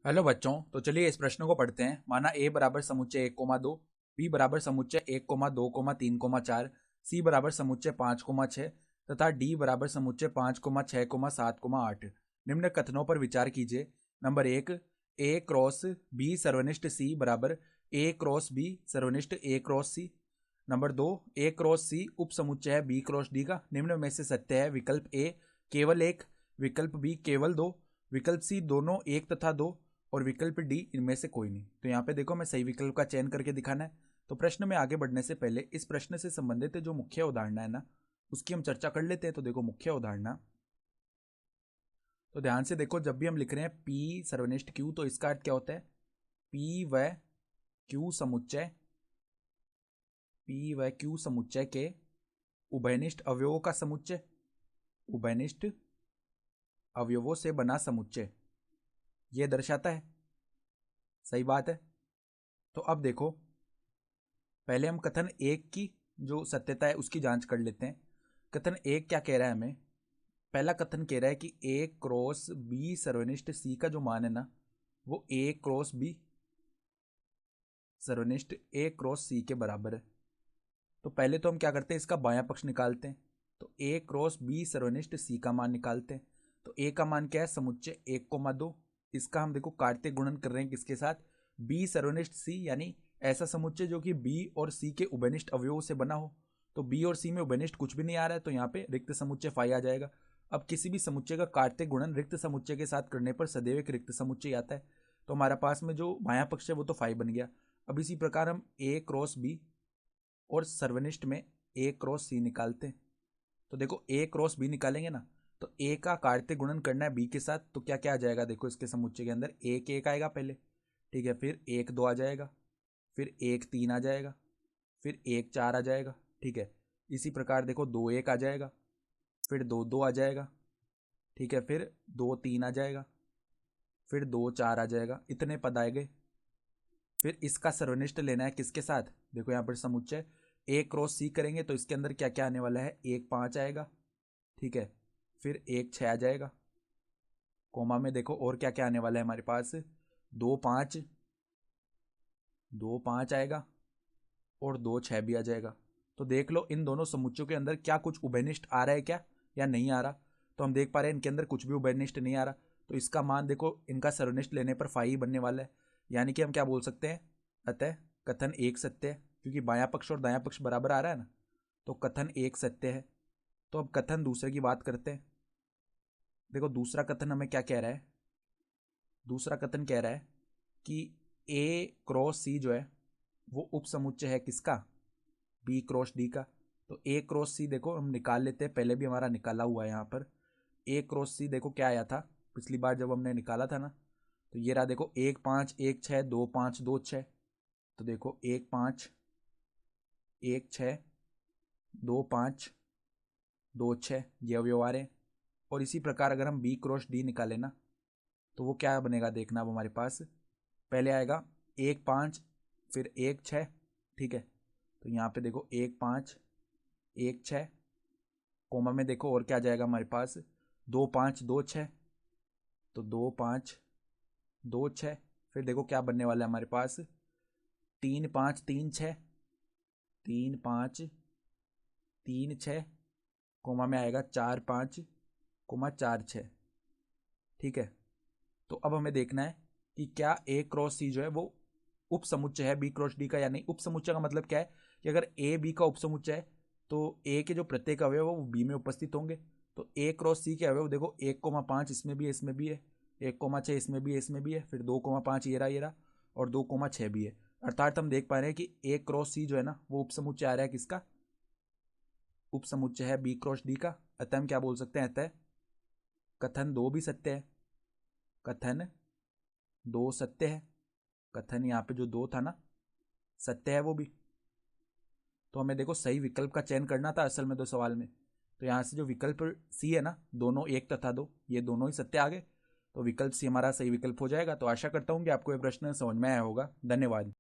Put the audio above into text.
Hello बच्चों, तो चलिए इस प्रश्न को पढ़ते हैं। माना a बराबर समुच्चय 1,2, b बराबर समुच्चय 1,2,3,4, c बराबर समुच्चय 5,6 तथा d बराबर समुच्चय 5,6,7,8। निम्न कथनों पर विचार कीजिए। Number 1, a cross b सर्वनिष्ठ c बराबर a cross b सर्वनिष्ठ a cross c। Number 2, a cross c उप समुच्चय है b क्रॉस d का। निम्न में से सत्य है विकल्प a केवल एक, विकल्प b केवल दो, विकल्प सी दोनों एक तथा दो और विकल्प डी इनमें से कोई नहीं। तो यहाँ पे देखो, मैं सही विकल्प का चयन करके दिखाना है। तो प्रश्न में आगे बढ़ने से पहले इस प्रश्न से संबंधित जो मुख्य उदाहरण है ना, उसकी हम चर्चा कर लेते हैं। तो देखो मुख्य उदाहरण, तो ध्यान से देखो, जब भी हम लिख रहे हैं P सर्वनिष्ठ Q, तो इसका अर्थ क्या होता है? P व Q समुच्चय, P व Q समुच्चय के उभयनिष्ठ अवयवों का समुच्चय, उभयनिष्ठ अवयवों से बना समुच्चय यह दर्शाता है। सही बात है। तो अब देखो, पहले हम कथन एक की जो सत्यता है उसकी जांच कर लेते हैं। कथन एक क्या कह रहा है हमें? पहला कथन कह रहा है कि a क्रॉस b सर्वनिष्ठ c का जो मान है ना, वो a cross b सर्वनिष्ठ a cross c के बराबर है। तो पहले तो हम क्या करते हैं, इसका बायां पक्ष निकालते हैं। तो a क्रॉस b सर्वनिष्ठ c का मान निकालते हैं। तो a का मान क्या है? समुच्चय 1,2। इसका हम देखो कार्तीय गुणन कर रहे हैं किसके साथ? b सर्वनिष्ठ c, यानी ऐसा समुच्चय जो कि b और c के उभयनिष्ठ अवयवों से बना हो। तो b और c में उभयनिष्ठ कुछ भी नहीं आ रहा है, तो यहाँ पे रिक्त समुच्चय फाई आ जाएगा। अब किसी भी समुच्चय का कार्तीय गुणन रिक्त समुच्चय के साथ करने पर सदैव एक रिक्त समुच्चय आता है। तो हमारा पास में जो बायां पक्ष है वो तो फाई बन गया। अब इसी प्रकार हम a क्रॉस b और सर्वनिष्ठ में a क्रॉस c निकालते हैं। तो देखो a क्रॉस b निकालेंगे ना, तो a का कार्तीय गुणन करना है b के साथ। तो क्या क्या आ जाएगा? देखो इसके समुच्चय के अंदर एक आएगा पहले, ठीक है, फिर 1,2 आ जाएगा, फिर 1,3 आ जाएगा, फिर 1,4 आ जाएगा, ठीक है। इसी प्रकार देखो 2,1 आ जाएगा, फिर 2,2 आ जाएगा, ठीक है, फिर 2,3 आ जाएगा, फिर 2,4 आ जाएगा। इतने पद आए गए। फिर इसका सर्वनिष्ठ लेना है किसके साथ? देखो यहाँ पर समुच्चय a क्रॉस c करेंगे तो इसके अंदर क्या क्या आने वाला है? 1,5 आएगा, ठीक है, फिर 1,6 आ जाएगा। कोमा में देखो और क्या क्या आने वाला है हमारे पास? 2,5, 2,5 आएगा और 2,6 भी आ जाएगा। तो देख लो इन दोनों समुच्चयों के अंदर क्या कुछ उभयनिष्ठ आ रहा है क्या, या नहीं आ रहा? तो हम देख पा रहे हैं इनके अंदर कुछ भी उभयनिष्ठ नहीं आ रहा। तो इसका मान देखो इनका सर्वनिष्ठ लेने पर फाई बनने वाला है। यानी कि हम क्या बोल सकते हैं? अतः कथन एक सत्य है, क्योंकि बायां पक्ष और दायां पक्ष बराबर आ रहा है ना। तो कथन एक सत्य है। तो अब कथन दूसरे की बात करते हैं। देखो दूसरा कथन हमें क्या कह रहा है? दूसरा कथन कह रहा है कि a क्रॉस c जो है वो उप समुच्चय है किसका? b क्रॉस d का। तो a क्रॉस c देखो हम निकाल लेते हैं, पहले भी हमारा निकाला हुआ है यहाँ पर। a क्रॉस c देखो क्या आया था पिछली बार जब हमने निकाला था ना, तो ये रहा देखो 1,5 1,6 2,5 2,6। तो देखो 1,5 1,6 2,5 2,6 ये अवयव आ रहे हैं। और इसी प्रकार अगर हम b क्रॉस d निकालें ना, तो वो क्या बनेगा देखना। अब हमारे पास पहले आएगा 1,5 फिर 1,6, ठीक है। तो यहाँ पे देखो 1,5 1,6, कोमा में देखो और क्या जाएगा हमारे पास? 2,5 2,6। तो 2,5 2,6, फिर देखो क्या बनने वाला है हमारे पास? 3,5 3,6, 3,5 3,6, कोमा में आएगा 4,5 कोमा 4,6, ठीक है। तो अब हमें देखना है कि क्या a क्रॉस c जो है वो उप समुच्चय है b क्रॉस d का या नहीं। उप समुच्चय का मतलब क्या है? कि अगर a b का उप समुच्चय है तो a के जो प्रत्येक अवयव है वो b में उपस्थित होंगे। तो a क्रॉस c के अवयव देखो 1,5 इसमें भी है, इसमें भी है, 1,6 इसमें भी है, इसमें भी है, फिर 2,5 ये रहा और 2,6 भी है। अर्थात हम देख पा रहे हैं कि a क्रॉस c जो है ना वो उप समुच्चय आ रहा है किसका? उप समुच्चय है b क्रॉस d का। अतः हम क्या बोल सकते हैं? अतः कथन दो भी सत्य है। कथन दो सत्य है। कथन यहाँ पे जो दो था ना, सत्य है वो भी। तो हमें देखो सही विकल्प का चयन करना था असल में तो सवाल में। तो यहाँ से जो विकल्प सी है ना, दोनों एक तथा दो, ये दोनों ही सत्य आ गए। तो विकल्प सी हमारा सही विकल्प हो जाएगा। तो आशा करता हूँ कि आपको ये प्रश्न समझ में आया होगा। धन्यवाद।